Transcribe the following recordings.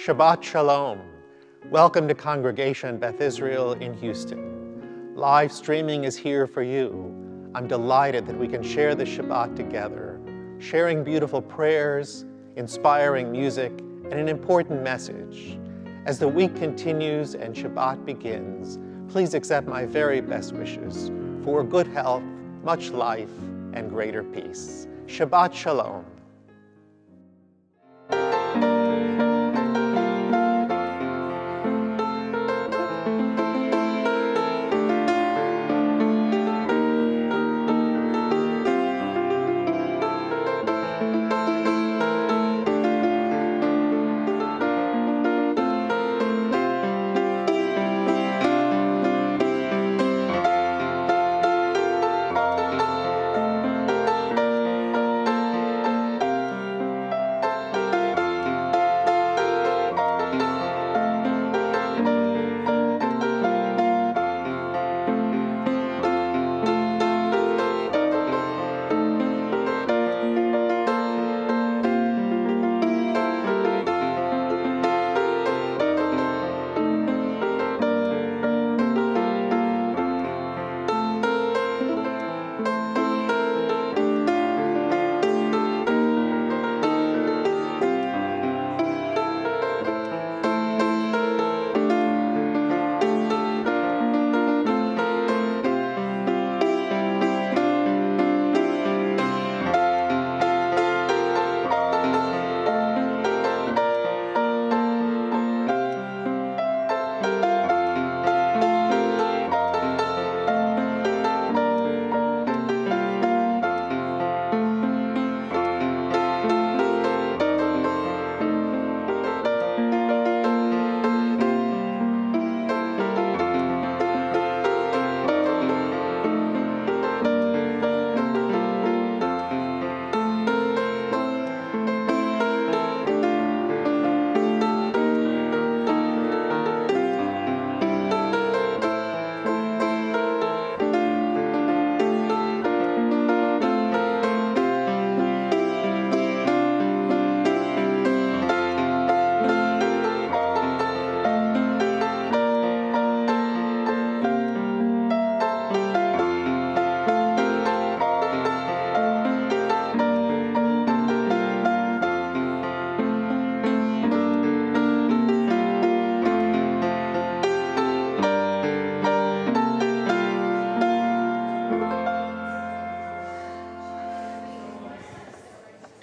Shabbat Shalom. Welcome to Congregation Beth Israel in Houston. Live streaming is here for you. I'm delighted that we can share the Shabbat together, sharing beautiful prayers, inspiring music, and an important message. As the week continues and Shabbat begins, please accept my very best wishes for good health, much life, and greater peace. Shabbat Shalom.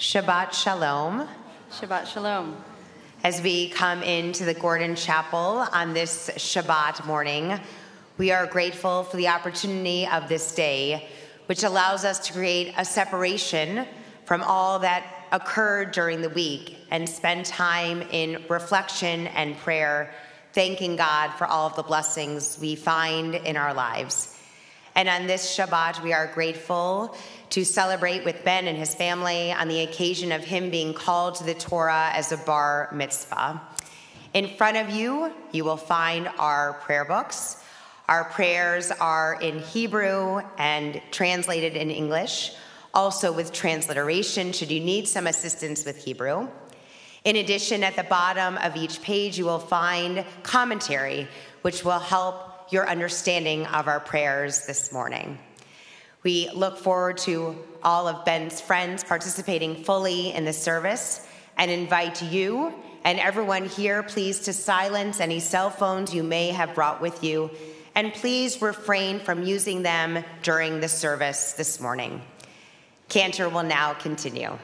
Shabbat Shalom. Shabbat Shalom. As we come into the Gordon Chapel on this Shabbat morning, we are grateful for the opportunity of this day, which allows us to create a separation from all that occurred during the week and spend time in reflection and prayer, thanking God for all of the blessings we find in our lives. And on this Shabbat, we are grateful to celebrate with Ben and his family on the occasion of him being called to the Torah as a Bar Mitzvah. In front of you, you will find our prayer books. Our prayers are in Hebrew and translated in English, also with transliteration should you need some assistance with Hebrew. In addition, at the bottom of each page, you will find commentary, which will help your understanding of our prayers this morning. We look forward to all of Ben's friends participating fully in the service and invite you and everyone here, please, to silence any cell phones you may have brought with you, and please refrain from using them during the service this morning. Cantor will now continue.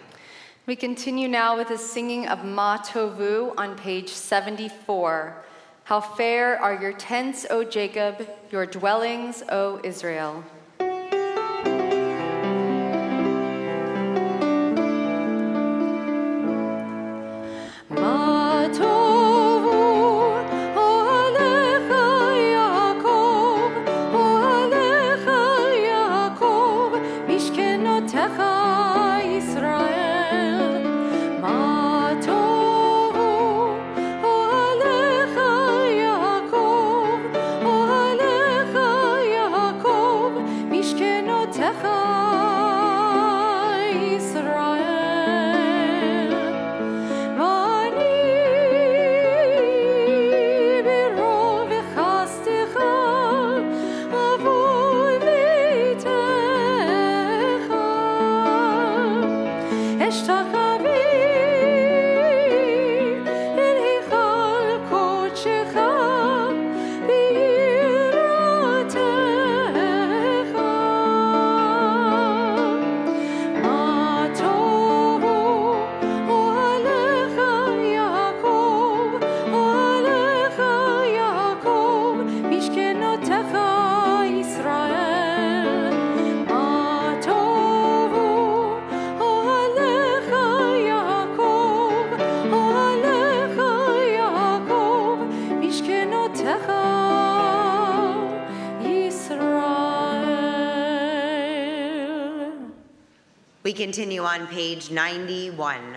We continue now with the singing of Ma Tovu on page 74. How fair are your tents, O Jacob, your dwellings, O Israel. We continue on page 91.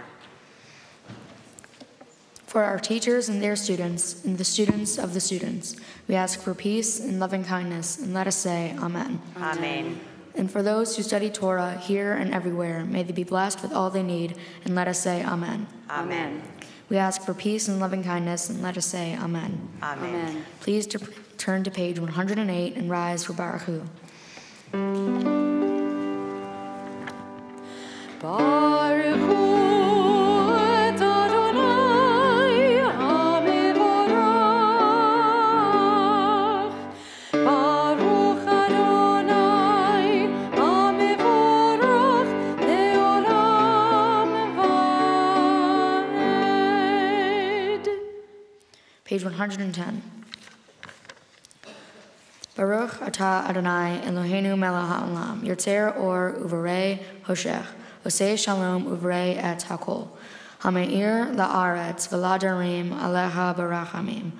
For our teachers and their students, and the students of the students, we ask for peace and loving kindness, and let us say Amen. Amen. And for those who study Torah here and everywhere, may they be blessed with all they need, and let us say Amen. Amen. We ask for peace and loving kindness, and let us say Amen. Amen. Please turn to page 108 and rise for Baruch Hu. Baruch Hu et Adonai HaMevorach. Baruch Adonai HaMevorach le'olam va'ed. Page 110. Baruch atah Adonai Eloheinu melech ha'olam, Yotzer or uvarei hoshech, Osei shalom uvrei et hakol. Hameir la'aretz v'ladarim alecha barachamim.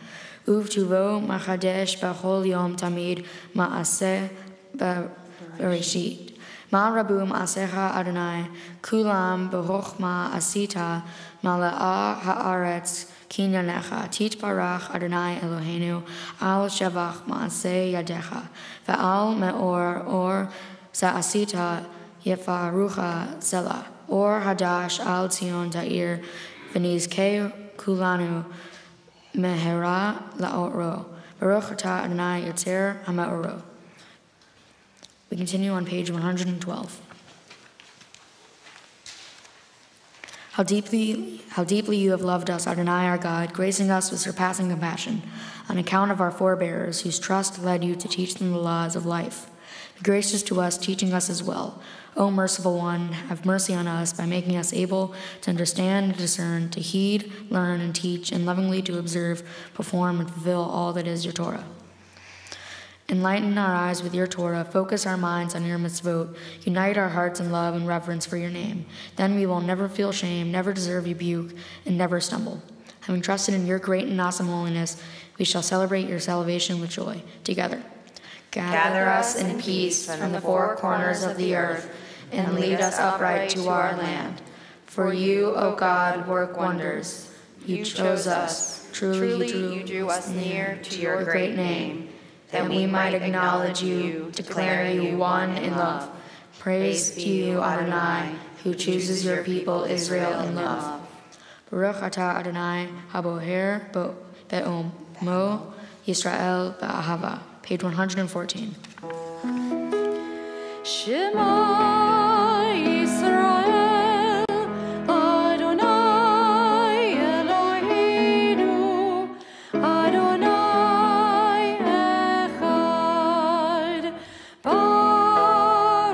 Uvtuvo machadesh b'chol yom tamid ma'aseh bereshit. Ma rabu ma'asecha Adonai, kulam b'chochma asita mala'a ha'aretz kinyanecha. Titbarach Adonai Eloheinu al shavach ma'aseh yadecha. Ve'al me'or or sa'asita Yefarucha Selah, or Hadash al Tzion Ta'ir, V'nizkei Kulanu Mehera La'oro, Baruch atah Adonai Yotzer HaMe'oro. We continue on page 112. How deeply you have loved us, Adonai our God, gracing us with surpassing compassion, on account of our forebears, whose trust led you to teach them the laws of life. Be gracious to us, teaching us as well. O merciful one, have mercy on us by making us able to understand and discern, to heed, learn, and teach, and lovingly to observe, perform, and fulfill all that is your Torah. Enlighten our eyes with your Torah, focus our minds on your mitzvot, unite our hearts in love and reverence for your name. Then we will never feel shame, never deserve rebuke, and never stumble. Having trusted in your great and awesome holiness, we shall celebrate your salvation with joy. Together. Gather us in peace from the four corners of the earth, and lead us upright to our land. For you, O God, work wonders. You chose us. Truly you drew us near to your great name, that we might acknowledge you, declare you one in love. Praise to you, Adonai, who chooses your people Israel in love. Baruch atah Adonai haboher be'omo Yisrael ba'ahava. Page 114. Shema Yisrael, Adonai Eloheinu, Adonai Echad. Baruch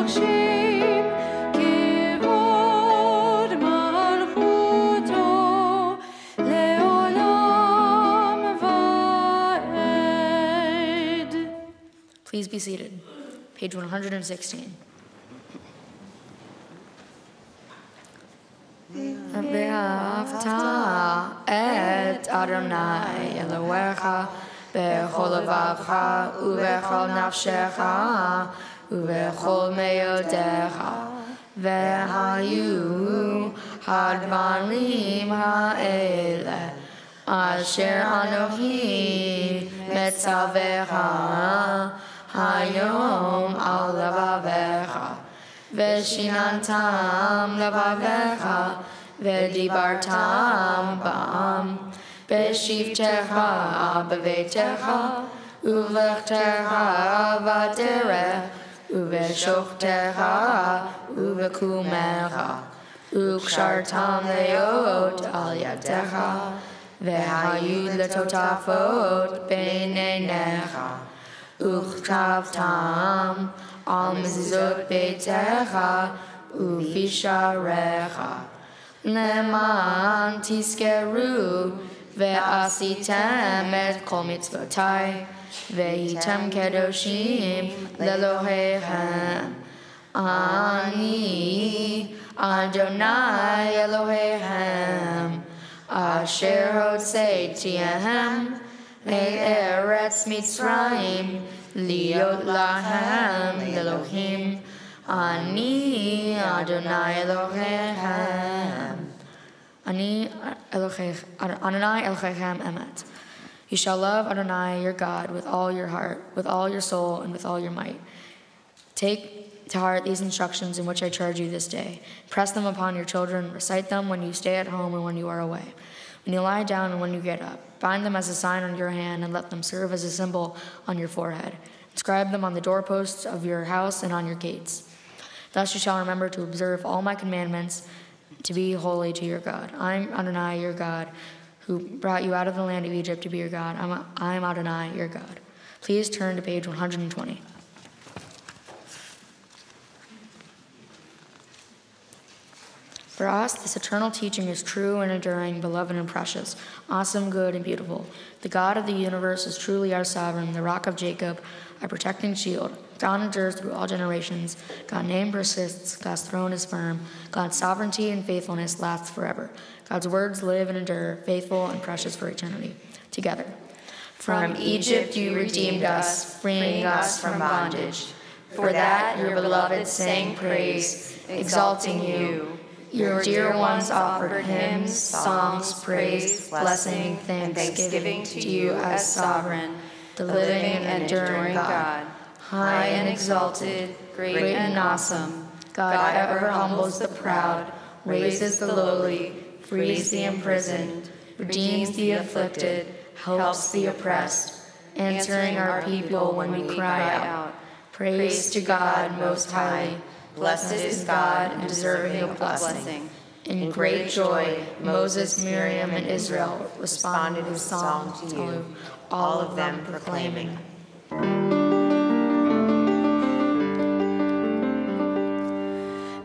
Shem Kivod Malchuto Leolam Va'ed. Please be seated. Page 116. Ve'afta et Adonai Elohecha bechol levavcha uvechol nafshecha uvechol meyodecha ve'hayu hadvarim ha'ele asher anochi metzavecha Hayom al levavecha, veshinantam levavecha, vedibartam ba'am, beshivtecha bevetecha, uvechtecha vaderech, uveshochtecha uvekumecha, Ukshartam leot al yadecha, ve'hayu letotafot beinenecha. Uchtavtam al mezuzot beitecha, uvisharecha. Leman tiskeru, ve'asitem et kol mitzvotai, ve'item kedoshim lelohechem. Ani Adonai Elohechem, asher hotzeitihem le'eretz Mitzrayim, liot lahem Elohim. Ani Adonai Elohechem. Ani Adonai Elohechem emet. You shall love Adonai your God with all your heart, with all your soul, and with all your might. Take to heart these instructions in which I charge you this day. Press them upon your children. Recite them when you stay at home and when you are away, when you lie down and when you get up. Bind them as a sign on your hand and let them serve as a symbol on your forehead. Inscribe them on the doorposts of your house and on your gates. Thus you shall remember to observe all my commandments, to be holy to your God. I am Adonai your God, who brought you out of the land of Egypt to be your God. I am Adonai your God. Please turn to page 120. For us, this eternal teaching is true and enduring, beloved and precious, awesome, good, and beautiful. The God of the universe is truly our sovereign, the rock of Jacob, our protecting shield. God endures through all generations. God's name persists. God's throne is firm. God's sovereignty and faithfulness lasts forever. God's words live and endure, faithful and precious for eternity. Together. From Egypt you redeemed us, freeing us from bondage. For that your beloved sang praise, exalting you. Your dear ones offered hymns, songs, praise, blessing, thanksgiving to you as sovereign, the living and enduring God, high and exalted, great and awesome. God ever humbles the proud, raises the lowly, frees the imprisoned, redeems the afflicted, helps the oppressed, answering our people when we cry out. Praise to God most high. Blessed is God and deserving of blessing. In great joy, Moses, Miriam, and Israel responded with song to you, all of them proclaiming.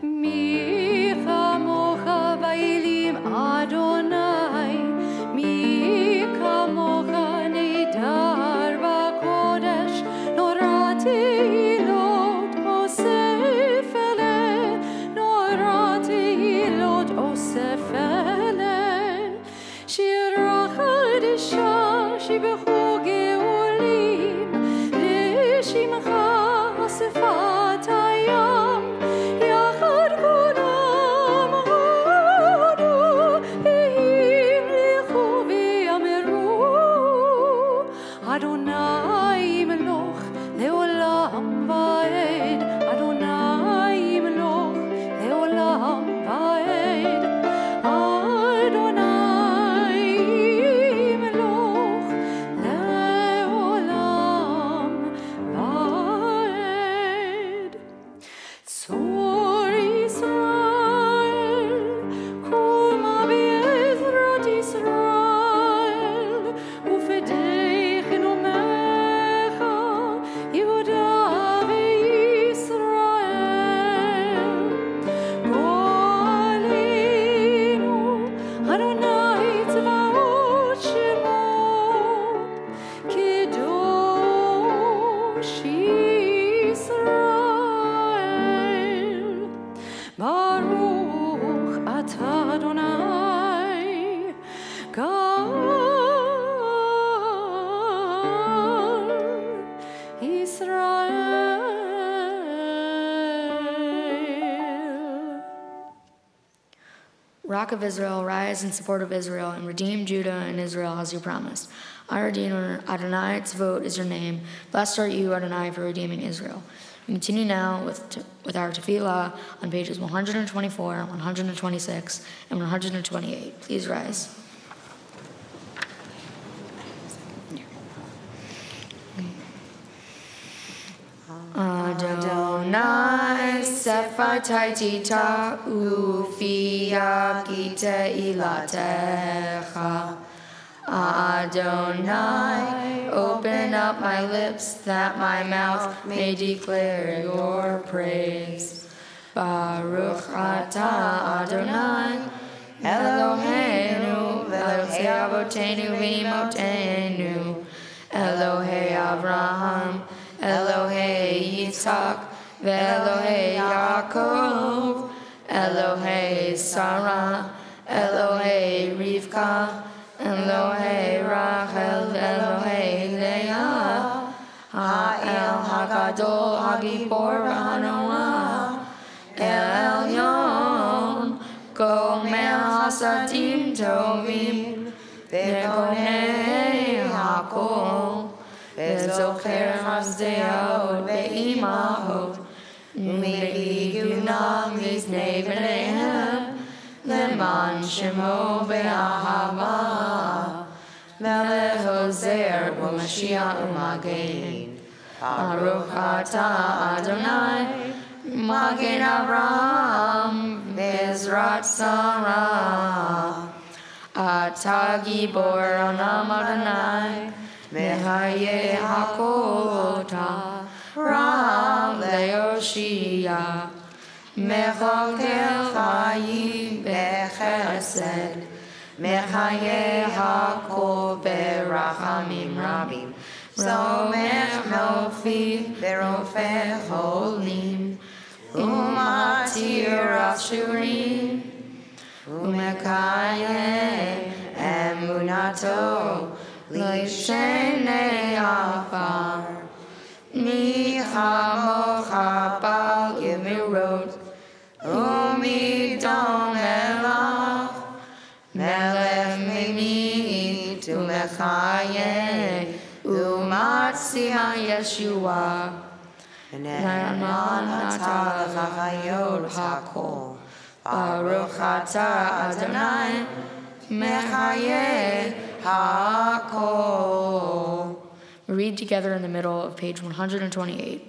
Mi kamocha bailim Adonai, mi kamocha neidar b'kodesh, norati hilot osefele, norati hilot osefele, shira chadisha shibechu geolim, lishimcha asifat hayam, yachad kulam hodu, v'him lichu v'yameru, Adonai meloch leolam va'ed, Adonai meloch leolam va'ed, Adonai meloch leolam va'ed. Tzor Yisrael, koma be'ezrat Yisrael, ufedech nomecha, Yehuda ve'Yisrael. Go'alenu, Adonai tzvaot shemo, Kedosh Yisrael. Baruch atah Adonai, God Israel. Rock of Israel, rise in support of Israel and redeem Judah and Israel as you promised. Our Redeemer, Adonai Tzvot is your name. Blessed are you, Adonai, for redeeming Israel. We continue now with our tefillah on pages 124, 126, and 128. Please rise. Adonai sefatai tita ufi Ufi yakite ilatecha. Adonai, open up my lips that my mouth may declare your praise. Baruch atah Adonai, Eloheinu, Elohei Avotenu v'imotenu, Elohei Avraham, Elohei Yitzchak, ve'Elohei Yaakov, Elohei Sarah, Elohei Rivka, Elohei Rachel, Elohei Leah, Ha'el HaGadol, HaGibor HaNoah, El Elyon, Gomer Hasadim Tovim, Ve'gonei HaKol, Ve'zocher Hasdeot Ve'imahot, U'me'igunam Viznei B'neihem, Leman Shemo Be'ahava, Melech Hozer U'Mashiach U'Magen, Baruch atah Adonai, Magen Avraham, Bezrat Sarah, Atah Gibor Onam Adonai, Mehaye Hakota, Ram Leoshia, Mechakel Chayim Bechesed, Mechaye Hakol Berachamim Rabim, Somech Mofi Berofeh Holim, Umatir Ashurim, Umekayeh Emunato, Lishenei Afar, Michamocha Bal Yemirot, Umidom Elach, Melech Mimi Tumechayeh, Umatzia Yeshua, Naman Atah Chayot HaKol, Baruch atah Adonai, Mechayeh HaKol. We read together in the middle of page 128.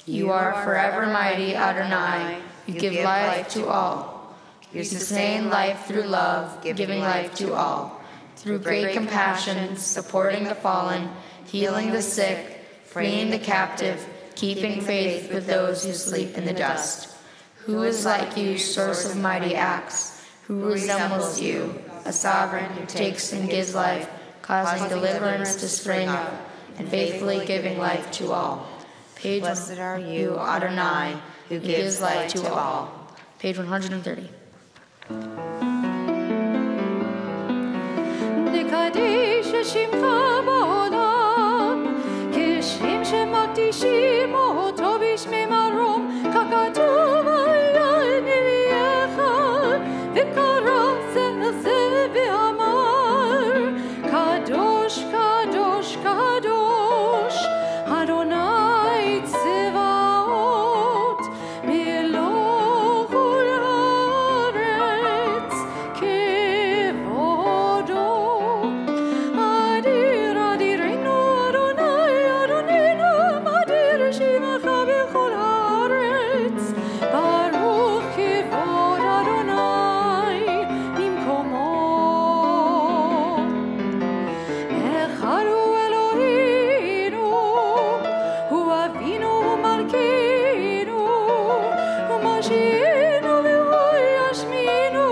You are forever mighty, Adonai. You give life to all. You sustain life through love, giving life to all. Through great compassion, supporting the fallen, healing the sick, freeing the captive, keeping faith with those who sleep in the dust. Who is like you, source of mighty acts? Who resembles you, a sovereign who takes and gives life, causing deliverance to spring up, and faithfully giving life to all. Blessed are you, Adonai, who gives life to all. Page 130. נקדיש שמך בעולם, כשם שמקדישים אותו בשמי מרום, ככתוב היה נביאך, וקרא זה ואמר, קדוש, קדוש, קדוש, אדוני צבאות, מלוא כל הארץ, כבודו. אדיר, אדירנו, אדוני, אדוננו, אדיר שמך בכל הארץ, ברוך כבוד אדוני במקומו. החלו אלוהינו, הוא אבינו ומלכנו, ומושיענו והוא ישמינו,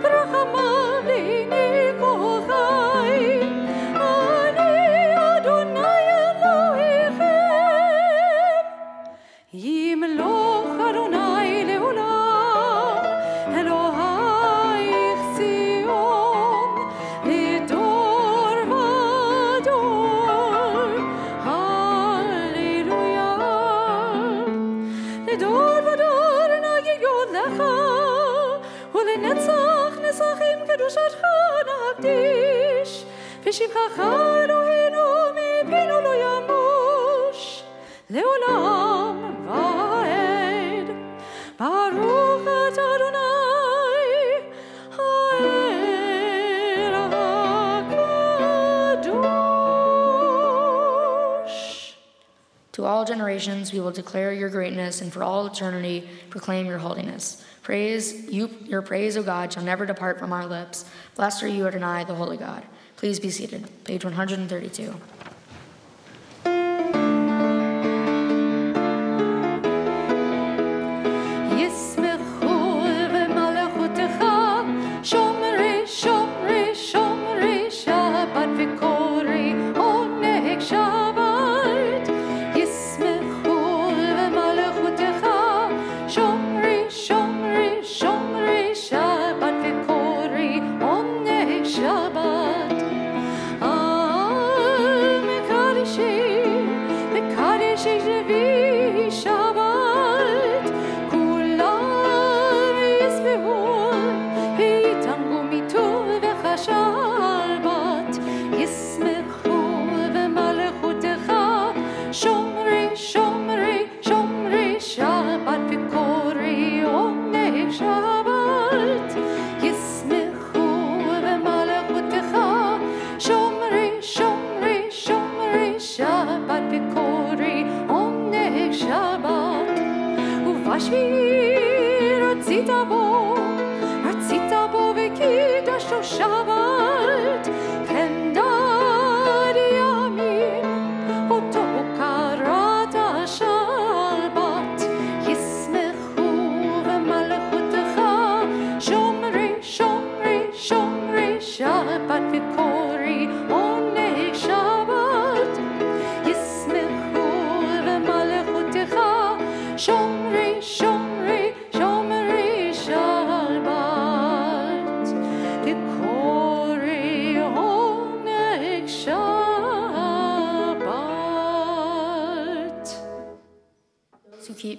ברחמיו לעיני כל חי. אני אדוני אלוהיכם, ימלוך אדוני לעולם, אלוהיך ציון, לדור ודור, הללויה. לדור ודור נגידות לך, ולנצח נצחים קדושתך נקדיש, ושבחך אלוהינו מפינו לא ימוש, לעולם ועד. ברוך אתה אדוני, האל הקדוש. To all generations we will declare your greatness, and for all eternity proclaim your holiness. Your praise, O God, shall never depart from our lips. Blessed are you, Adonai, the Holy God. Please be seated. Page 132.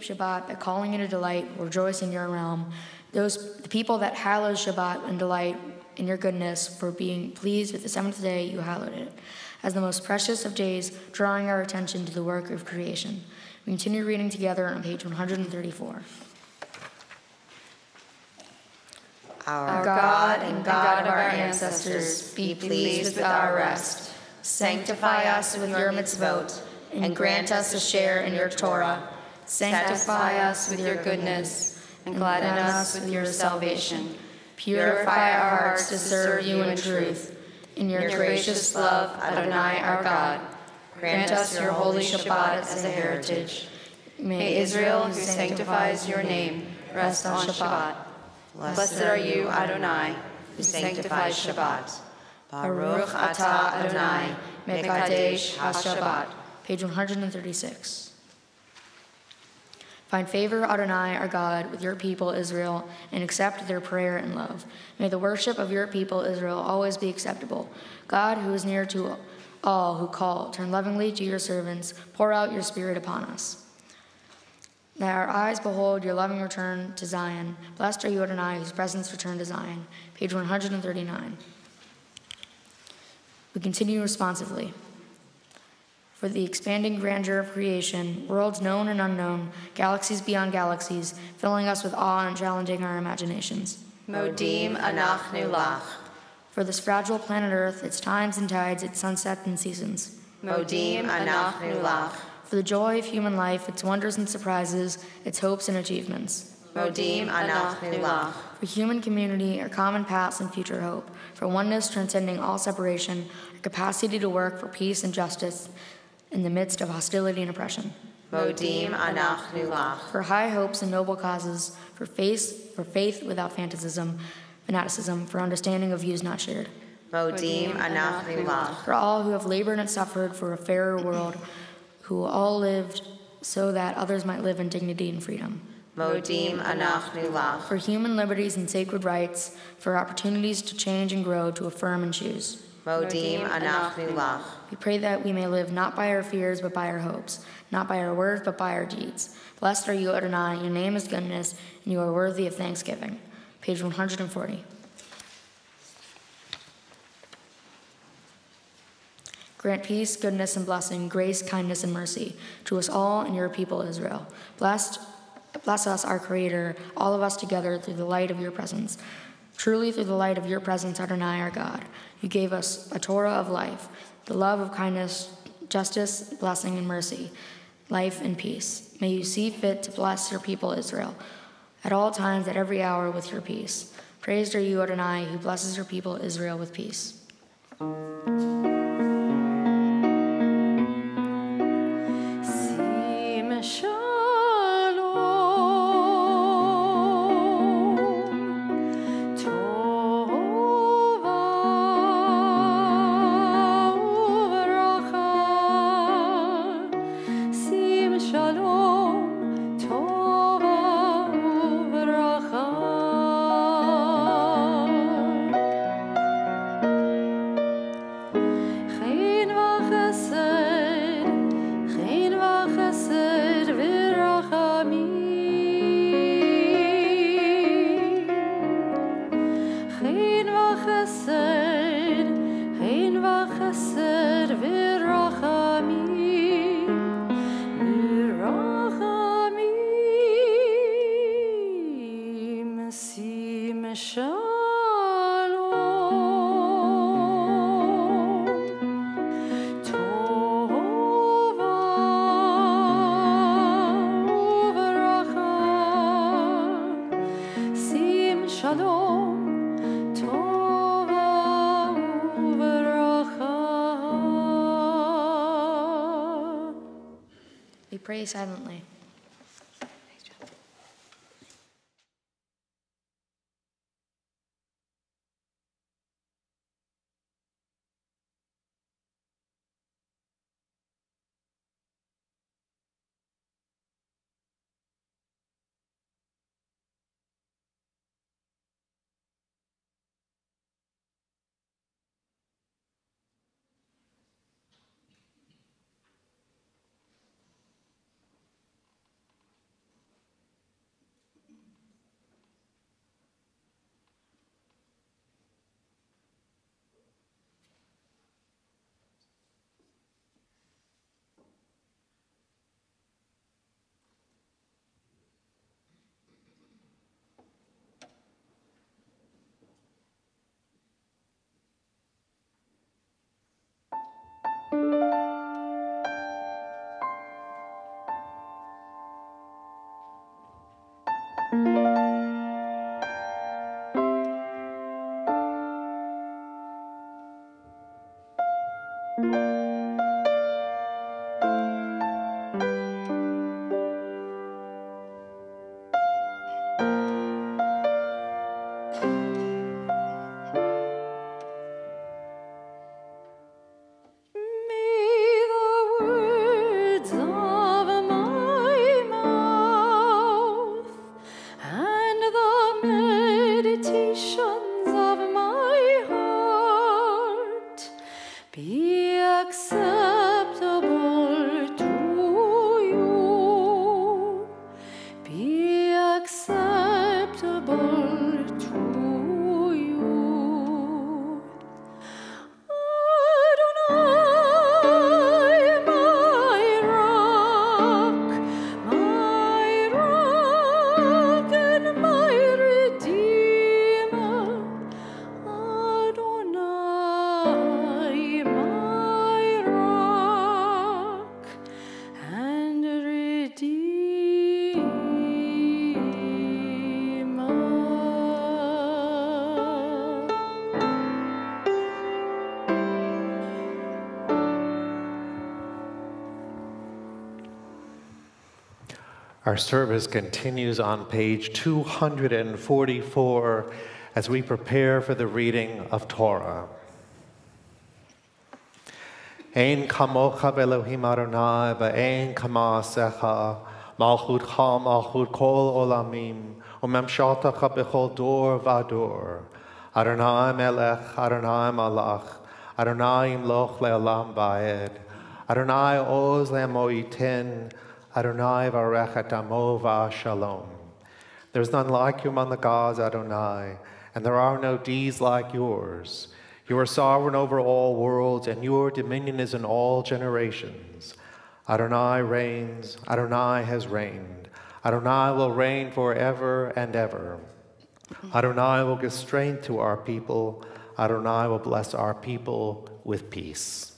Shabbat by calling it a delight, rejoice in your realm. The people that hallow Shabbat and delight in your goodness, for being pleased with the seventh day you hallowed it, as the most precious of days, drawing our attention to the work of creation. We continue reading together on page 134. Our God and God of our ancestors, be pleased with our rest. Sanctify us with your mitzvot, and grant us a share in your Torah. Sanctify us with your goodness, and gladden us with your salvation. Purify our hearts to serve you in truth. In your gracious love, Adonai our God, grant us your holy Shabbat as a heritage. May Israel, who sanctifies your name, rest on Shabbat. Blessed are you, Adonai, who sanctifies Shabbat. Baruch atah Adonai, mekadesh ha-Shabbat. Page 136. Find favor, Adonai, our God, with your people Israel, and accept their prayer and love. May the worship of your people Israel always be acceptable. God, who is near to all who call, turn lovingly to your servants. Pour out your Spirit upon us. That our eyes behold your loving return to Zion. Blessed are you, Adonai, whose presence returned to Zion. Page 139. We continue responsively. For the expanding grandeur of creation, worlds known and unknown, galaxies beyond galaxies, filling us with awe and challenging our imaginations. Modim anachnu lach. For this fragile planet Earth, its times and tides, its sunsets and seasons. Modim anachnu lach. For the joy of human life, its wonders and surprises, its hopes and achievements. Modim anachnu lach. For human community, our common past and future hope. For oneness transcending all separation, our capacity to work for peace and justice in the midst of hostility and oppression. Modim anachnu lach. For high hopes and noble causes, for faith without fanaticism, for understanding of views not shared. Modim anachnu lach. For all who have labored and suffered for a fairer world, who all lived so that others might live in dignity and freedom. Modim anachnu lach. For human liberties and sacred rights, for opportunities to change and grow, to affirm and choose. Modim anachnu lach. We pray that we may live not by our fears, but by our hopes, not by our words, but by our deeds. Blessed are you, Adonai, your name is goodness, and you are worthy of thanksgiving. Page 140. Grant peace, goodness, and blessing, grace, kindness, and mercy to us all and your people Israel. Bless us, our Creator, all of us together through the light of your presence. Truly through the light of your presence, Adonai, our God, you gave us a Torah of life, the love of kindness, justice, blessing, and mercy, life and peace. May you see fit to bless your people Israel at all times, at every hour, with your peace. Praised are you, Adonai, who blesses your people Israel with peace. We pray silently. Our service continues on page 244 as we prepare for the reading of Torah. Ein kamocha Elohim Adonai ve'ein kamasecha malchutcha malchut kol olamim umemshaltacha bechol dor vador Adonai melech Adonai malach Adonai imloch le'olam va'ed Adonai oz le'amo yitin Adonai varech et amo va'shalom. There is none like you among the gods, Adonai, and there are no deeds like yours. You are sovereign over all worlds, and your dominion is in all generations. Adonai reigns, Adonai has reigned. Adonai will reign forever and ever. Adonai will give strength to our people. Adonai will bless our people with peace.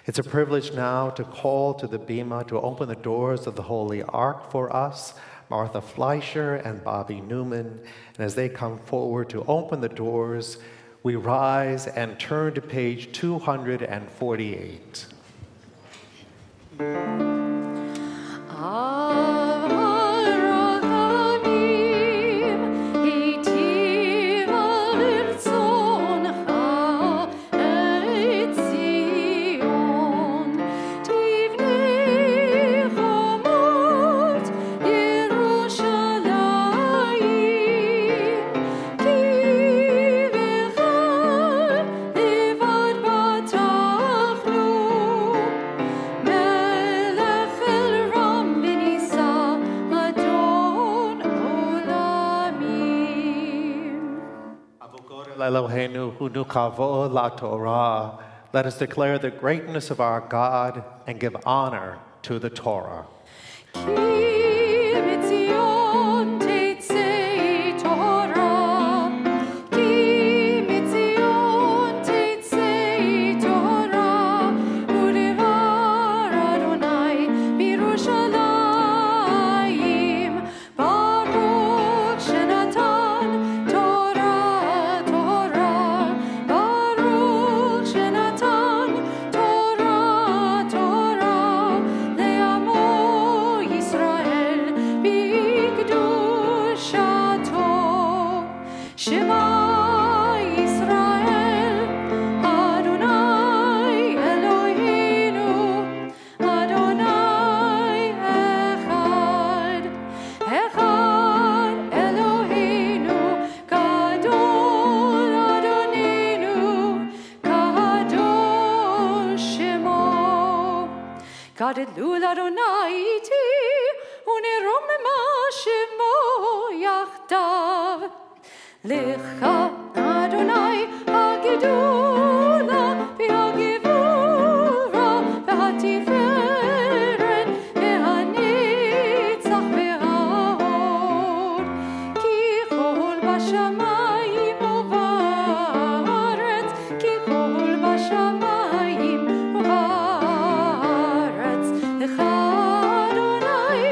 It's a privilege now to call to the bima to open the doors of the Holy Ark for us Martha Fleischer and Bobby Newman. And as they come forward to open the doors, we rise and turn to page 248. Eloheinu hu nukavo la Torah. Let us declare the greatness of our God and give honor to the Torah. Gadelu Adonai ti uneromema shemo yachdav lecha Adonai hagedula v'hagevura v'hatiferet v'hanitzach v'hahod ki chol b'shamayim u'va'aretz ki chol b'shamayim u'va'aretz lecha Adonai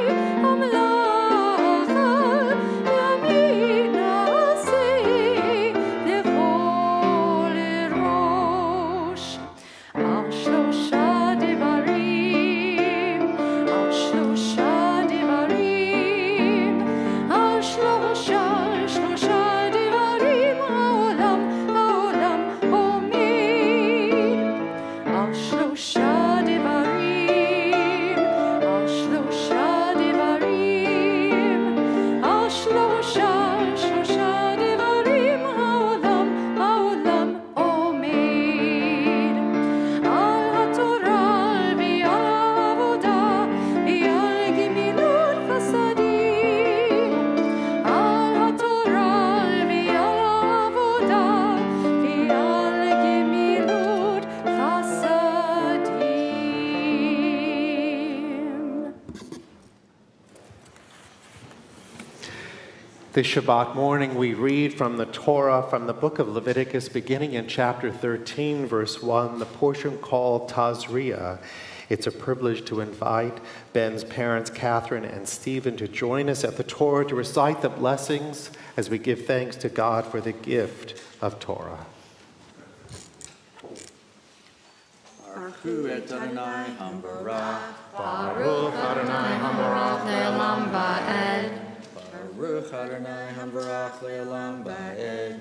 hamlacha yamin aseh lechol rosh al shlosha devarim al shlosha devarim al shlosha devarim haolam omed al shlosha devarim al shlosha devarim al shlosha devarim haolam omed al haTorah v'al avodah v'al gemilut chasadim al haTorah v'al avodah v'al gemilut chasadim. This Shabbat morning, we read from the Torah, from the book of Leviticus, beginning in chapter 13, verse 1, the portion called Tazria. It's a privilege to invite Ben's parents, Catherine and Stephen, to join us at the Torah to recite the blessings as we give thanks to God for the gift of Torah. Baruch Adonai Hambarach, Baruch Adonai Hambarach Le'olam Va'ed. Baruch Adonai Hambarach Le'olam Va'ed,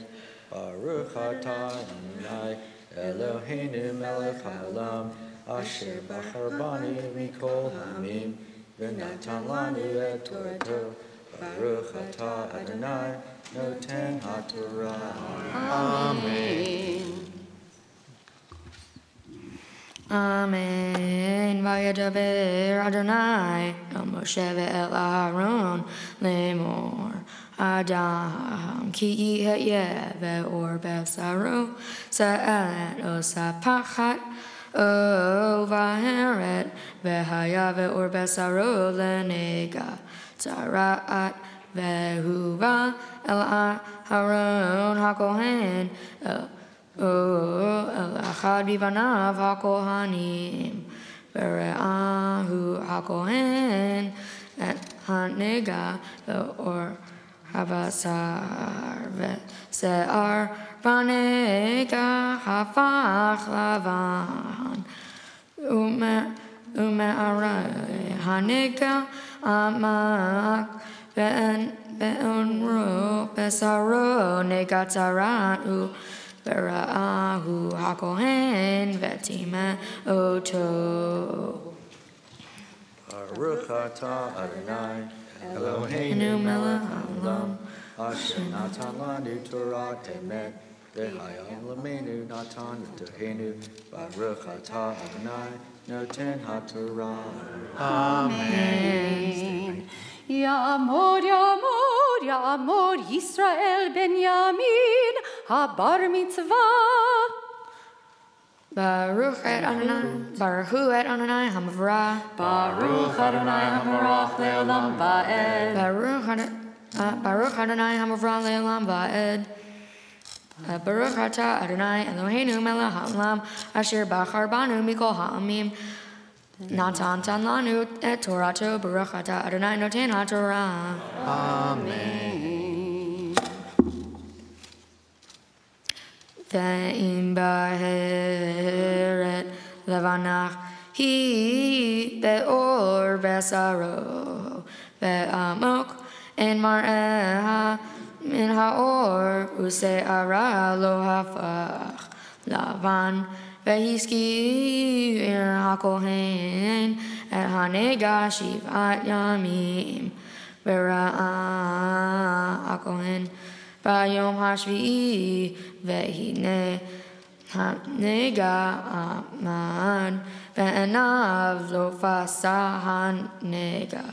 Baruch Atah Adonai Eloheinu Melech Haolam, Asher Bachar Bani Mikol Hamim, V'natan Lanu Et Torato, Baruch Atah Adonai Noten HaTorah. Amen. Amen. Vayadaber Adonai el Moshe ve'el Aaron lemor Adam ki yeh ve'or besaru sa'alet o sapachat o vaheret ve'haya ve'or besaru lenega tzaraat ve'huva el Aaron hakohen el echad bivanav hakohanim ve're'ahu hakohen et Hanega or Habasar Se'ar Banega Hafach Lavan Ume Arai Hanega Amak Be'unru Besaro Negatzaran Bera'ahu Hakohen Vetima Oto Baruch atah Adonai Eloheinu melech haolam asher natan lanu Torah emet v'hayam lamenu natan v'tohenu Baruch atah Adonai noten haTorah. Amen. Yamod, Yamod, Yamod, Yisrael ben Yamin, ha-bar mitzvah. Baruch et Adonai, Baruchu et Adonai Hamavra. Baruch Adonai hamarach le'olam va'ed. Baruch Adonai Hamavra le'olam va'ed. Baruch atah Adonai Eloheinu melech haolam asher bachar banu mikol ha'amim. Natan lanu et Torato. Baruch atah Adonai noten haTorah. Amen. Ve'im ba'heret levanach hi be'or besaro ve'amok en mar'eha min ha'or use'ara lo hafach lavan ve'hiski ha'kohen et hanega shivat yamim ve'ra'a ha'kohen Bayom hashvi'i ve'hine hanega amad ve'enav lo fasa hanega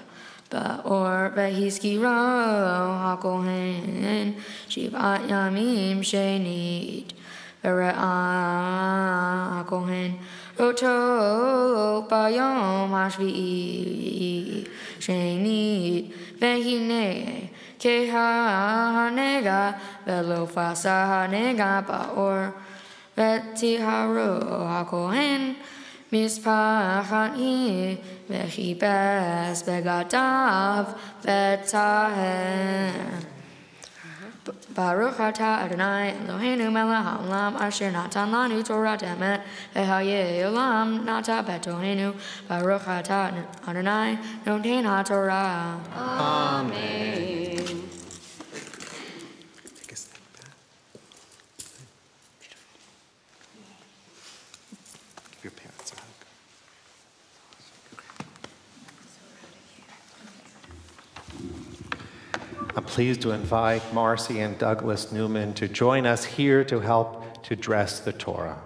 ba'or ve'hiskiro hakohen shivat yamim shenit ve're'a hakohen oto bayom hashvi'i shenit ve'hine Keha hanega velo fasa hanega ba'or vetiharu hakohen mispachani vechibes begadav vetaher Baruch atah Adonai Eloheinu melech haolam asher natan lanu Torah emet v'hayei olam nata betohenu Baruch atah Adonai noten haTorah. Amen. Give your parents a hug. I'm pleased to invite Marcy and Douglas Newman to join us here to help to dress the Torah.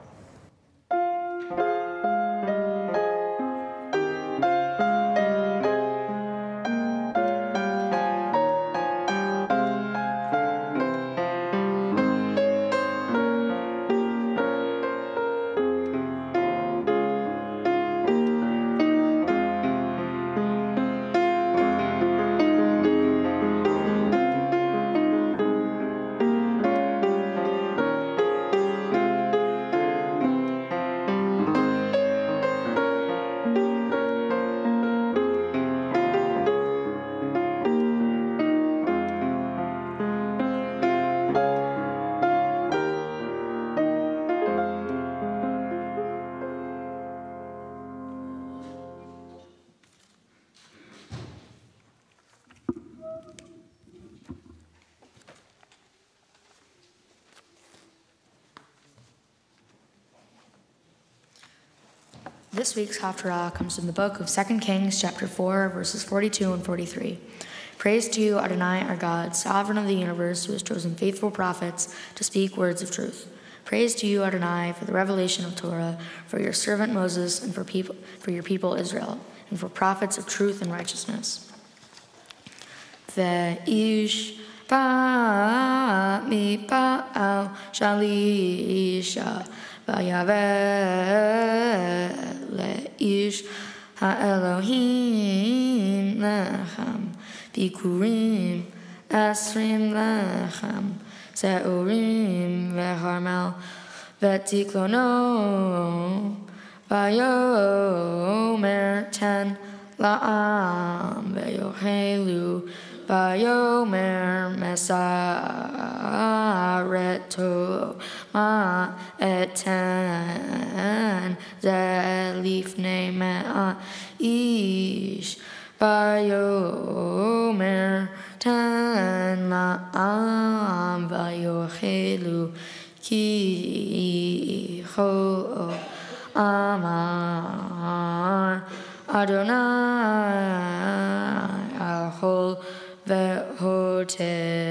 This week's Haftarah comes from the book of 2 Kings, chapter 4, verses 42 and 43. Praise to you, Adonai, our God, sovereign of the universe, who has chosen faithful prophets to speak words of truth. Praise to you, Adonai, for the revelation of Torah, for your servant Moses, and for your people Israel, and for prophets of truth and righteousness. Ve'ish ba mi ba'al shalisha vayaveh le'ish ha'elohim lechem bikurim esrim lechem se'urim ve'harmel ve'tiklono vayomer ten la'am ve'yochelu Bayomer mesareto ma eten zelifne mea ish Bayomer ten la'am vayochelu ki ho amar Adonai al-Hol ve'hoter.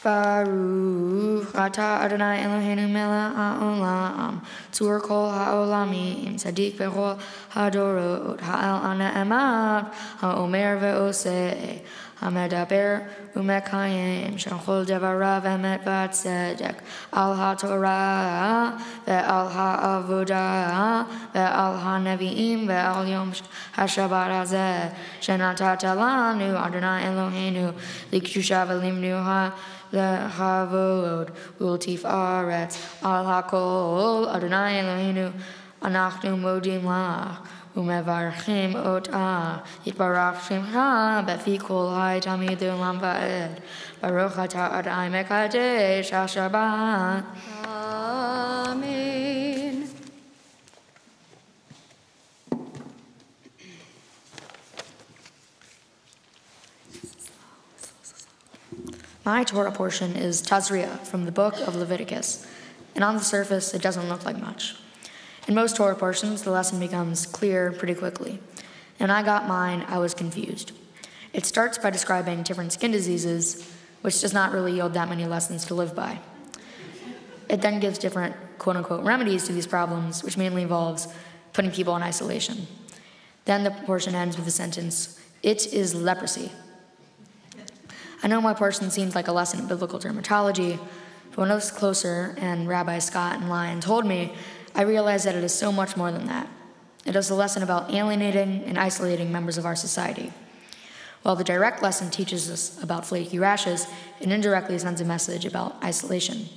Baruch atah Adonai Eloheinu melech ha'olam tzur kol ha'olamim tzadik bechol hadorot ha'el ha'ne'emat ha'omer ve'oseh ha'medaber u'mekayim shechol devarav emet v'tzedek al ha'torah ve'al ha'avodah ve'al ha'nevi'im ve'al yom ha'shabbat hazeh shenatata lanu Adonai Eloheinu likshusha v'limnu Lechavod ultifaretz al hakol Adonai Eloheinu anachnu modim lach umevarchim otah yitbarach shemcha befi kol hai tamid ulam va'ed baruch atah Adonai mekadesh hashabbat. Amen. My Torah portion is Tazria from the book of Leviticus, and on the surface it doesn't look like much. In most Torah portions, the lesson becomes clear pretty quickly. And when I got mine, I was confused. It starts by describing different skin diseases, which does not really yield that many lessons to live by. It then gives different quote-unquote remedies to these problems, which mainly involves putting people in isolation. Then the portion ends with the sentence, "It is leprosy." I know my portion seems like a lesson in biblical dermatology, but when I was closer and Rabbi Scott and Lyon told me, I realized that it is so much more than that. It is a lesson about alienating and isolating members of our society. While the direct lesson teaches us about flaky rashes, it indirectly sends a message about isolation.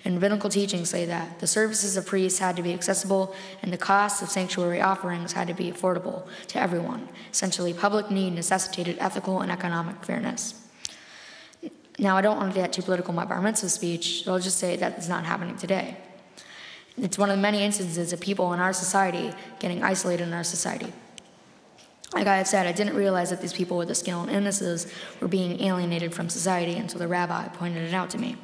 And rabbinical teachings say that the services of priests had to be accessible and the costs of sanctuary offerings had to be affordable to everyone. Essentially, public need necessitated ethical and economic fairness. Now, I don't want to get too political in my Bar Mitzvah speech, so I'll just say that it's not happening today. It's one of the many instances of people in our society getting isolated in our society. Like I had said, I didn't realize that these people with the skill and illnesses were being alienated from society until the rabbi pointed it out to me.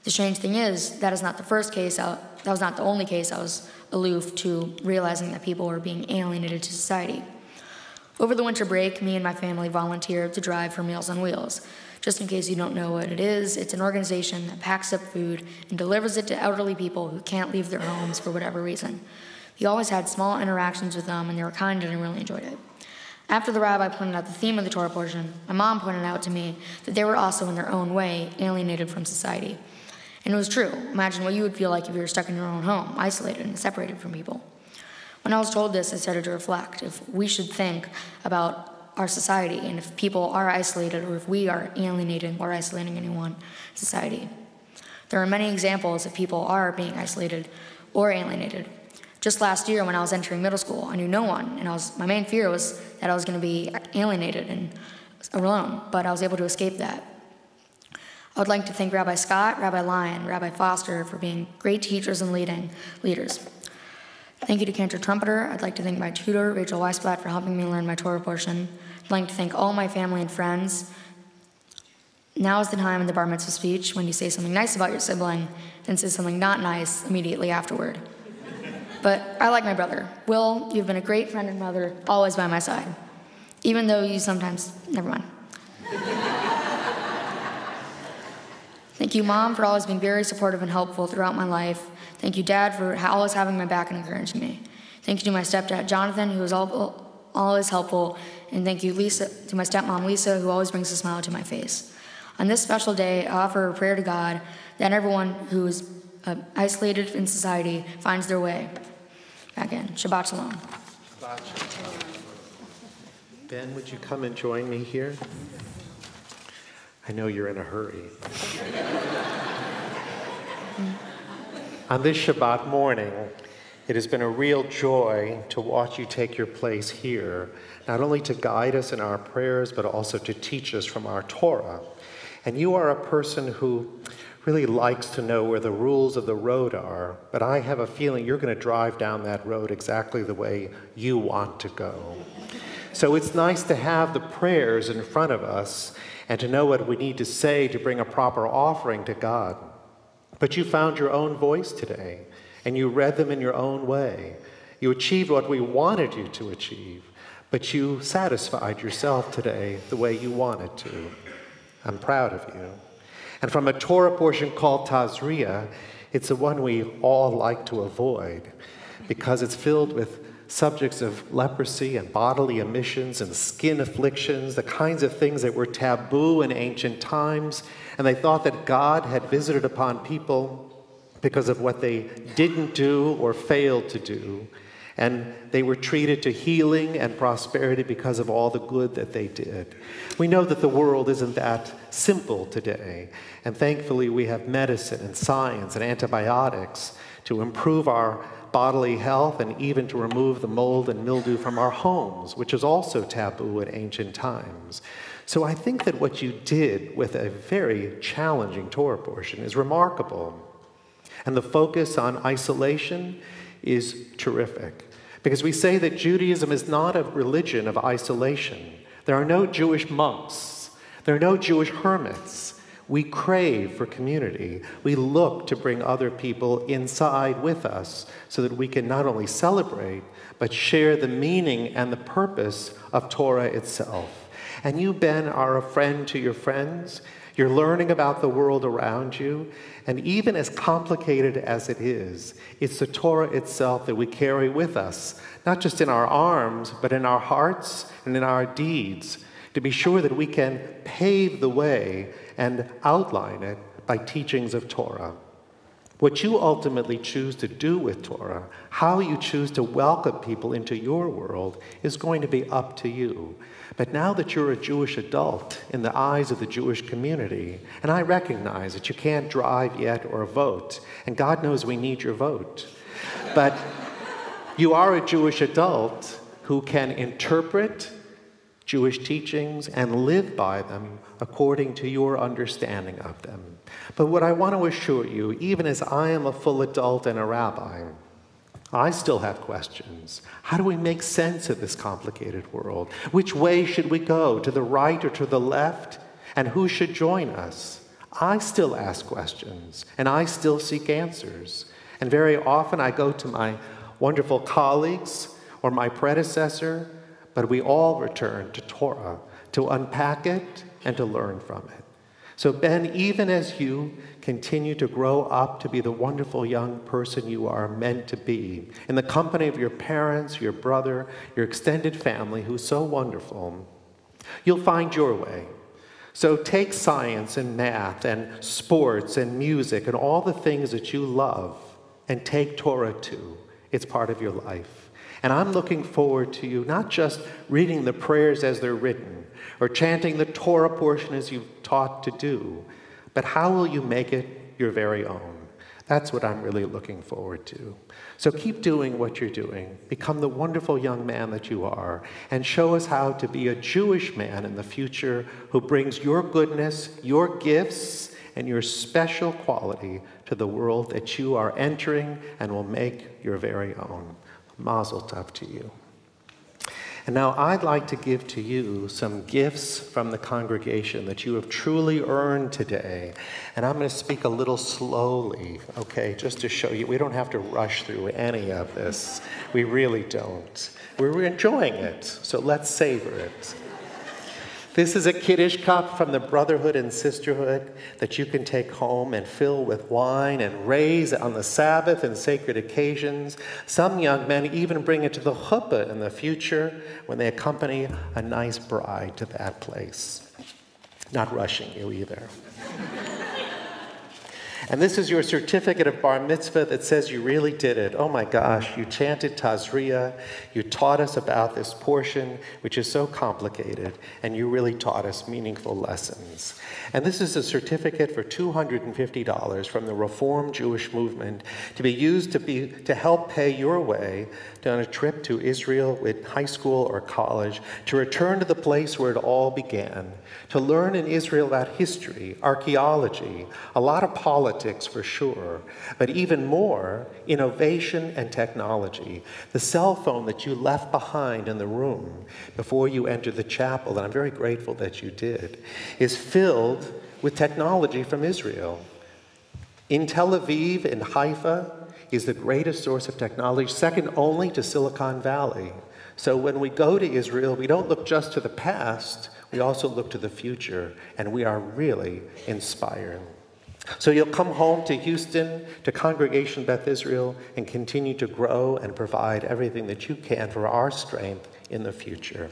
The strange thing is, that was not the only case I was aloof to realizing that people were being alienated to society. Over the winter break, me and my family volunteered to drive for Meals on Wheels. Just in case you don't know what it is, it's an organization that packs up food and delivers it to elderly people who can't leave their homes for whatever reason. We always had small interactions with them, and they were kind and I really enjoyed it. After the rabbi pointed out the theme of the Torah portion, my mom pointed out to me that they were also in their own way alienated from society. And it was true. Imagine what you would feel like if you were stuck in your own home, isolated and separated from people. When I was told this, I started to reflect if we should think about our society and if people are isolated or if we are alienating or isolating anyone in society. There are many examples of people are being isolated or alienated. Just last year when I was entering middle school, I knew no one, and my main fear was that I was going to be alienated and alone, but I was able to escape that. I would like to thank Rabbi Scott, Rabbi Lyon, Rabbi Foster for being great teachers and leaders. Thank you to Cantor Trumpeter. I'd like to thank my tutor, Rachel Weisblatt, for helping me learn my Torah portion. I'd like to thank all my family and friends. Now is the time in the Bar Mitzvah speech when you say something nice about your sibling, then say something not nice immediately afterward. But I like my brother. Will, you've been a great friend and mother, always by my side. Even though you sometimes, never mind. Thank you, Mom, for always being very supportive and helpful throughout my life. Thank you, Dad, for always having my back and encouraging me. Thank you to my stepdad, Jonathan, who was always helpful. And thank you, to my stepmom, Lisa, who always brings a smile to my face. On this special day, I offer a prayer to God that everyone who is isolated in society finds their way back in. Shabbat Shalom. Shabbat Shalom. Ben, would you come and join me here? I know you're in a hurry. On this Shabbat morning, it has been a real joy to watch you take your place here, not only to guide us in our prayers, but also to teach us from our Torah. And you are a person who really likes to know where the rules of the road are, but I have a feeling you're going to drive down that road exactly the way you want to go. So it's nice to have the prayers in front of us and to know what we need to say to bring a proper offering to God. But you found your own voice today, and you read them in your own way. You achieved what we wanted you to achieve, but you satisfied yourself today the way you wanted to. I'm proud of you. And from a Torah portion called Tazria, it's the one we all like to avoid because it's filled with subjects of leprosy and bodily emissions and skin afflictions, the kinds of things that were taboo in ancient times. And they thought that God had visited upon people because of what they didn't do or failed to do. And they were treated to healing and prosperity because of all the good that they did. We know that the world isn't that simple today. And thankfully, we have medicine and science and antibiotics to improve our bodily health and even to remove the mold and mildew from our homes, which is also taboo in ancient times. So I think that what you did with a very challenging Torah portion is remarkable. And the focus on isolation is terrific. Because we say that Judaism is not a religion of isolation. There are no Jewish monks. There are no Jewish hermits. We crave for community. We look to bring other people inside with us so that we can not only celebrate, but share the meaning and the purpose of Torah itself. And you, Ben, are a friend to your friends. You're learning about the world around you. And even as complicated as it is, it's the Torah itself that we carry with us, not just in our arms, but in our hearts and in our deeds, to be sure that we can pave the way and outline it by teachings of Torah. What you ultimately choose to do with Torah, how you choose to welcome people into your world, is going to be up to you. But now that you're a Jewish adult in the eyes of the Jewish community, and I recognize that you can't drive yet or vote, and God knows we need your vote, but you are a Jewish adult who can interpret Jewish teachings and live by them according to your understanding of them. But what I want to assure you, even as I am a full adult and a rabbi, I still have questions. How do we make sense of this complicated world? Which way should we go, to the right or to the left? And who should join us? I still ask questions, and I still seek answers. And very often I go to my wonderful colleagues or my predecessor, but we all return to Torah to unpack it and to learn from it. So Ben, even as you continue to grow up to be the wonderful young person you are meant to be, in the company of your parents, your brother, your extended family, who's so wonderful, you'll find your way. So take science and math and sports and music and all the things that you love and take Torah too. It's part of your life. And I'm looking forward to you not just reading the prayers as they're written or chanting the Torah portion as you've taught to do, but how will you make it your very own? That's what I'm really looking forward to. So keep doing what you're doing. Become the wonderful young man that you are, and show us how to be a Jewish man in the future who brings your goodness, your gifts, and your special quality to the world that you are entering and will make your very own. Mazel tov to you. And now I'd like to give to you some gifts from the congregation that you have truly earned today. And I'm going to speak a little slowly, okay, just to show you. We don't have to rush through any of this. We really don't. We're enjoying it, so let's savor it. This is a Kiddush cup from the Brotherhood and Sisterhood that you can take home and fill with wine and raise on the Sabbath and sacred occasions. Some young men even bring it to the chuppah in the future when they accompany a nice bride to that place. Not rushing you either. And this is your certificate of Bar Mitzvah that says you really did it. Oh my gosh, you chanted Tazria, you taught us about this portion, which is so complicated, and you really taught us meaningful lessons. And this is a certificate for $250 from the Reform Jewish Movement to be used to help pay your way on a trip to Israel with high school or college, to return to the place where it all began, to learn in Israel about history, archaeology, a lot of politics for sure, but even more, innovation and technology. The cell phone that you left behind in the room before you entered the chapel, and I'm very grateful that you did, is filled with technology from Israel. In Tel Aviv, in Haifa, is the greatest source of technology, second only to Silicon Valley. So when we go to Israel, we don't look just to the past, we also look to the future, and we are really inspired. So you'll come home to Houston, to Congregation Beth Israel, and continue to grow and provide everything that you can for our strength in the future.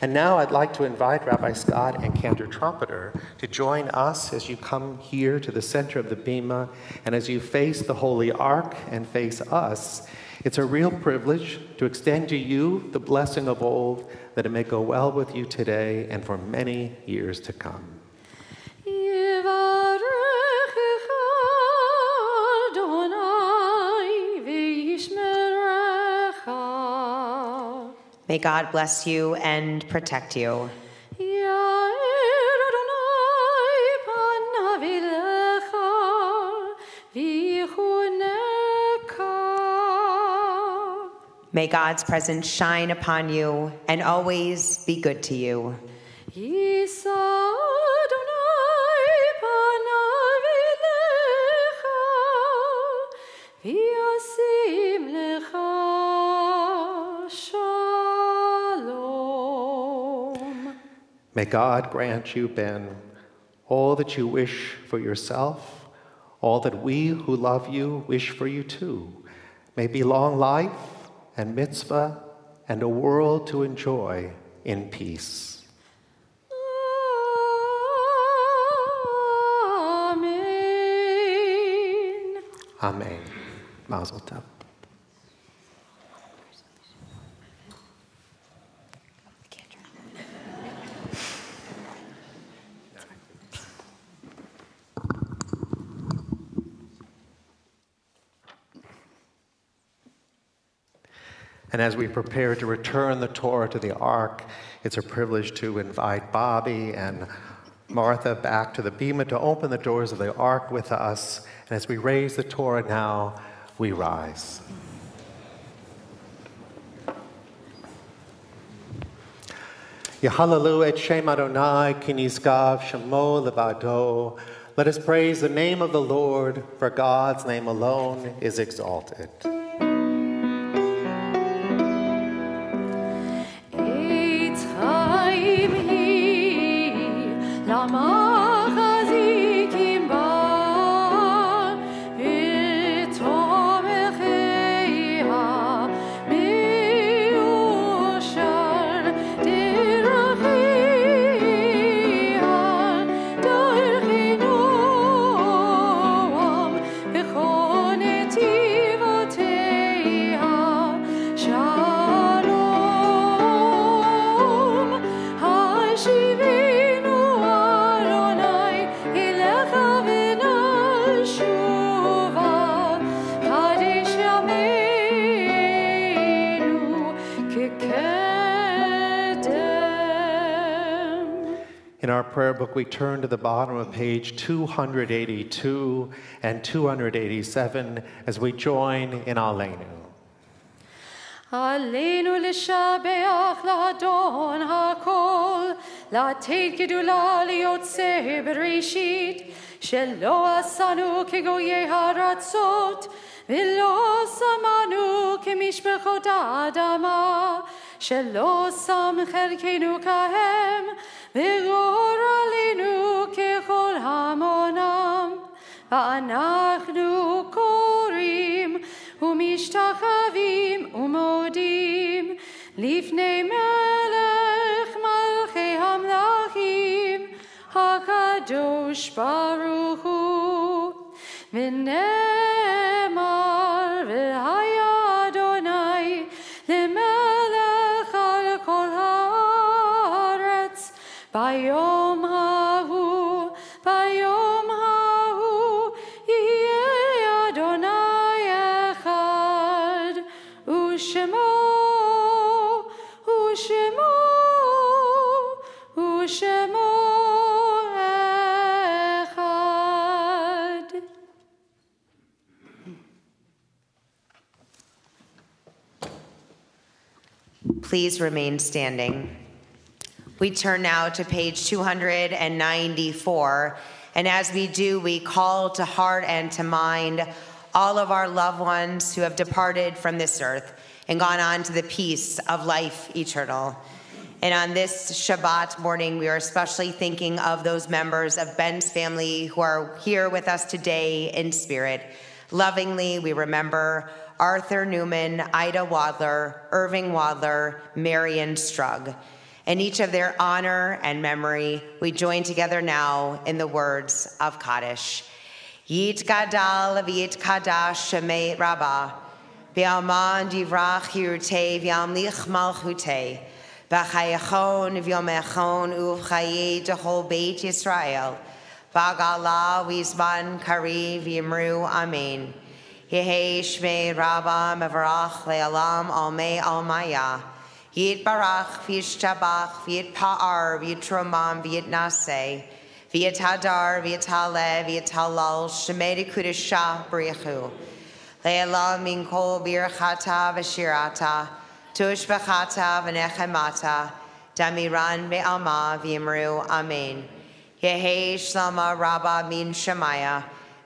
And now I'd like to invite Rabbi Scott and Cantor Trumpeter to join us as you come here to the center of the Bima, and as you face the Holy Ark and face us. It's a real privilege to extend to you the blessing of old, that it may go well with you today and for many years to come. May God bless you and protect you. May God's presence shine upon you and always be good to you. May God grant you, Ben, all that you wish for yourself, all that we who love you wish for you too. May be long life and mitzvah and a world to enjoy in peace. Amen. Amen. Mazel tov. And as we prepare to return the Torah to the Ark, it's a privilege to invite Bobby and Martha back to the Bima to open the doors of the Ark with us. And as we raise the Torah now, we rise. Yahalalu et Shem Adonai ki nizgav shemo levado. Let us praise the name of the Lord, for God's name alone is exalted. In our prayer book, we turn to the bottom of page 282 and 287 as we join in Aleinu. Aleinu l'shabeach l'adon hakol, l'atid gedula liyotzeh bereshit, shelo asanu kegoyei haratzot, v'lo samanu kemishpechot adama, shelo sam chelkenu kahem, v'gor alinu kechol hamonam, v'anachnu korim, ומשתחווים ומודים לפני מלך מלכי המלכים הקדוש ברוך הוא ונאמר והיה אדוני למלך על כל הארץ ביום ההוא יהיה אדוני אחד ושמו אחד. Please remain standing. We turn now to page 294, and as we do, we call to heart and to mind all of our loved ones who have departed from this earth and gone on to the peace of life eternal. And on this Shabbat morning, we are especially thinking of those members of Ben's family who are here with us today in spirit. Lovingly, we remember Arthur Newman, Ida Wadler, Irving Wadler, Marion Strug. In each of their honor and memory, we join together now in the words of Kaddish. Yit gadal v'yit kadash shemei rabbah, v'alman divrach yirtei v'amlich malchutei, v'chayachon v'yomechon uv'chaye dechol beit Yisrael, v'agala v'izman kari v'yimru amen. Yehi shmei rabbah mevarach le'alam almei almaya, Yit barach v'yishtabach v'yitpa'ar v'yitromam v'yitnaseh, v'yithadar v'yithaleh v'yithalal shemei dekudesha b'richu. Le'elam min kol birchata v'shirata, tushbachata v'nechemata, damiran be'alma v'yimru amen. Yehi shlama rabba min shemaya,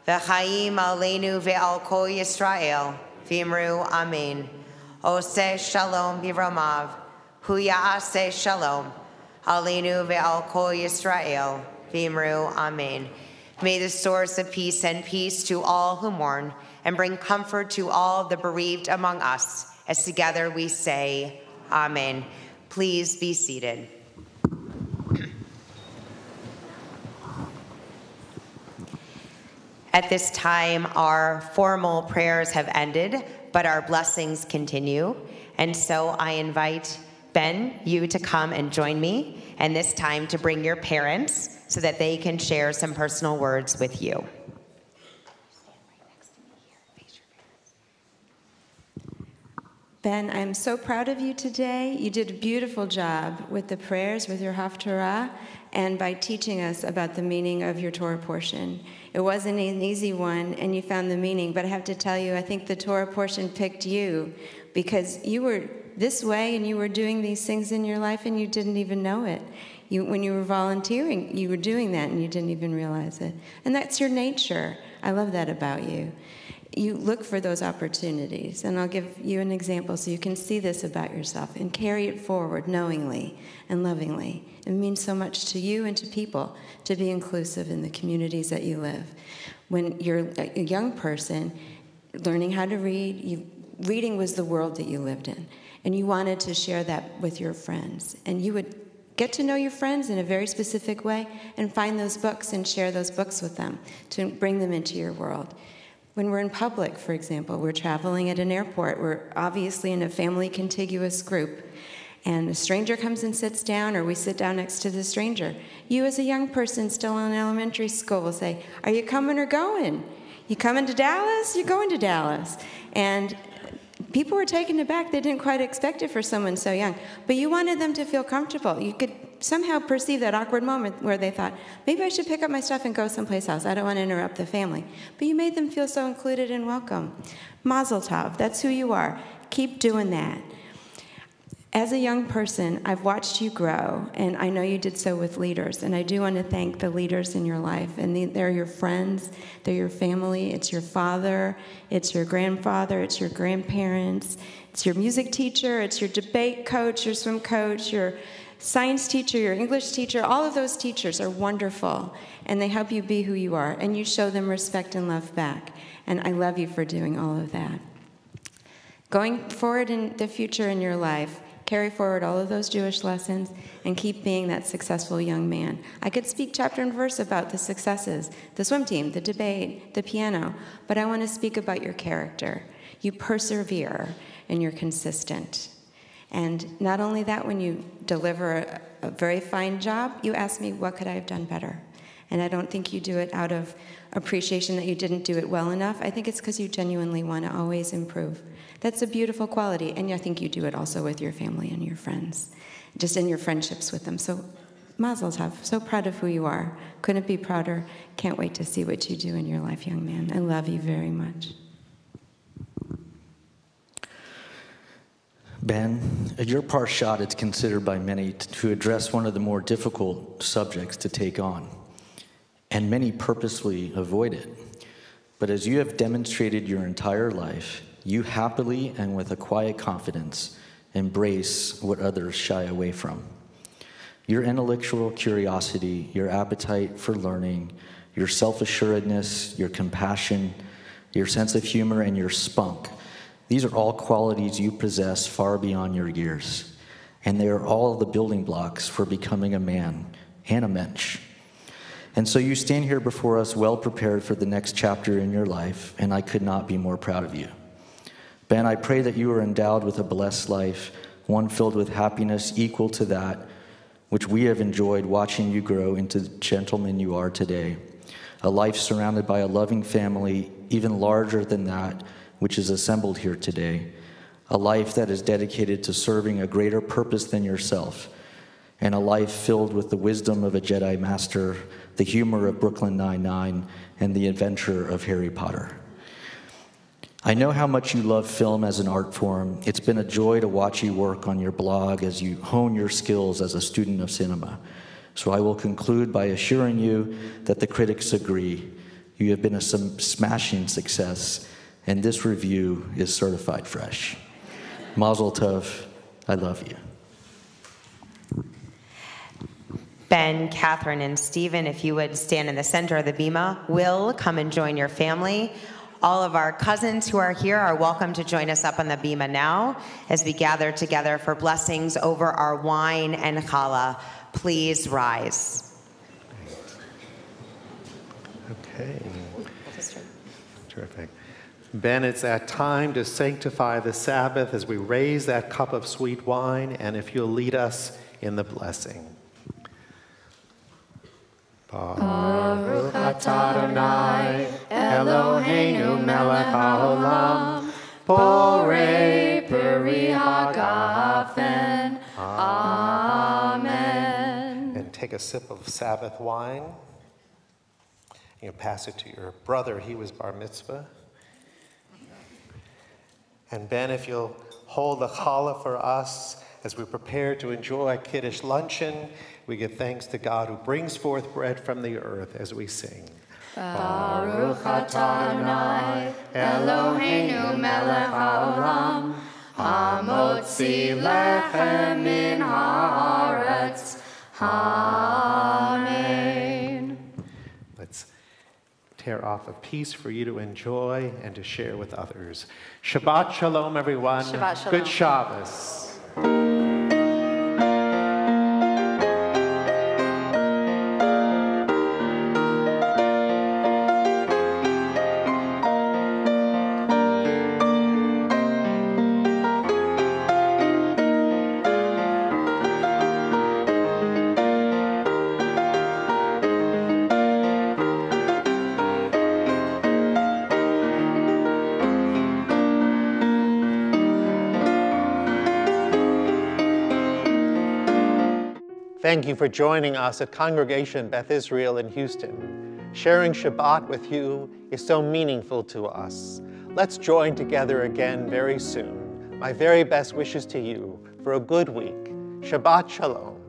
v'chaim aleinu ve'al kol Yisrael, v'yimru amen. Oseh shalom b'romav, hu ya'aseh shalom, aleinu ve'al kol Yisrael, v'yimru amen. May the source of peace send peace to all who mourn and bring comfort to all the bereaved among us, as together we say, amen. Please be seated. At this time, our formal prayers have ended, but our blessings continue. And so I invite Ben, you to come and join me, and this time to bring your parents so that they can share some personal words with you. Ben, I'm so proud of you today. You did a beautiful job with the prayers, with your Haftarah, and by teaching us about the meaning of your Torah portion. It wasn't an easy one, and you found the meaning, but I have to tell you, I think the Torah portion picked you because you were this way and you were doing these things in your life and you didn't even know it. When you were volunteering, you were doing that and you didn't even realize it. And that's your nature. I love that about you. You look for those opportunities, and I'll give you an example so you can see this about yourself and carry it forward knowingly and lovingly. It means so much to you and to people to be inclusive in the communities that you live. When you're a young person, learning how to read, reading was the world that you lived in, and you wanted to share that with your friends. And you would get to know your friends in a very specific way and find those books and share those books with them to bring them into your world. When we're in public, for example, we're traveling at an airport, we're obviously in a family contiguous group, and a stranger comes and sits down, or we sit down next to the stranger. You as a young person still in elementary school will say, are you coming or going? You coming to Dallas? You're going to Dallas. And people were taken aback. They didn't quite expect it for someone so young. But you wanted them to feel comfortable. You could somehow perceive that awkward moment where they thought, maybe I should pick up my stuff and go someplace else. I don't want to interrupt the family. But you made them feel so included and welcome. Mazel tov. That's who you are. Keep doing that. As a young person, I've watched you grow, and I know you did so with leaders. And I do want to thank the leaders in your life. And they're your friends, they're your family, it's your father, it's your grandfather, it's your grandparents, it's your music teacher, it's your debate coach, your swim coach, your science teacher, your English teacher. All of those teachers are wonderful, and they help you be who you are, and you show them respect and love back. And I love you for doing all of that. Going forward in the future in your life, carry forward all of those Jewish lessons, and keep being that successful young man. I could speak chapter and verse about the successes, the swim team, the debate, the piano, but I want to speak about your character. You persevere and you're consistent. And not only that, when you deliver a very fine job, you ask me, what could I have done better? And I don't think you do it out of appreciation that you didn't do it well enough. I think it's because you genuinely want to always improve. That's a beautiful quality, and I think you do it also with your family and your friends, just in your friendships with them. So Mazel tov, so proud of who you are. Couldn't be prouder. Can't wait to see what you do in your life, young man. I love you very much. Ben, your parshat is considered by many to address one of the more difficult subjects to take on, and many purposely avoid it. But as you have demonstrated your entire life, you happily and with a quiet confidence embrace what others shy away from. Your intellectual curiosity, your appetite for learning, your self-assuredness, your compassion, your sense of humor, and your spunk, these are all qualities you possess far beyond your years, and they are all the building blocks for becoming a man and a mensch. And so you stand here before us well prepared for the next chapter in your life, and I could not be more proud of you. Ben, I pray that you are endowed with a blessed life, one filled with happiness equal to that which we have enjoyed watching you grow into the gentleman you are today, a life surrounded by a loving family even larger than that which is assembled here today, a life that is dedicated to serving a greater purpose than yourself, and a life filled with the wisdom of a Jedi Master, the humor of Brooklyn Nine-Nine, and the adventure of Harry Potter. I know how much you love film as an art form. It's been a joy to watch you work on your blog as you hone your skills as a student of cinema. So I will conclude by assuring you that the critics agree. You have been a smashing success, and this review is certified fresh. Mazel tov, I love you. Ben, Catherine, and Stephen, if you would stand in the center of the bima. Will, come and join your family. All of our cousins who are here are welcome to join us up on the bima now as we gather together for blessings over our wine and challah. Please rise. Okay. Terrific. Ben, it's that time to sanctify the Sabbath as we raise that cup of sweet wine, and if you'll lead us in the blessing. Baruch atah Adonai, Eloheinu melech haolam, borei peri hagafen. Amen. And take a sip of Sabbath wine. You pass it to your brother. He was bar mitzvah. And Ben, if you'll hold the challah for us as we prepare to enjoy Kiddush luncheon, we give thanks to God who brings forth bread from the earth as we sing. Baruch atah Adonai, Eloheinu melech haolam, hamotzi lechem min haaretz. Amen. Let's tear off a piece for you to enjoy and to share with others. Shabbat shalom, everyone. Shabbat shalom. Good Shabbos. Thank you for joining us at Congregation Beth Israel in Houston. Sharing Shabbat with you is so meaningful to us. Let's join together again very soon. My very best wishes to you for a good week. Shabbat Shalom.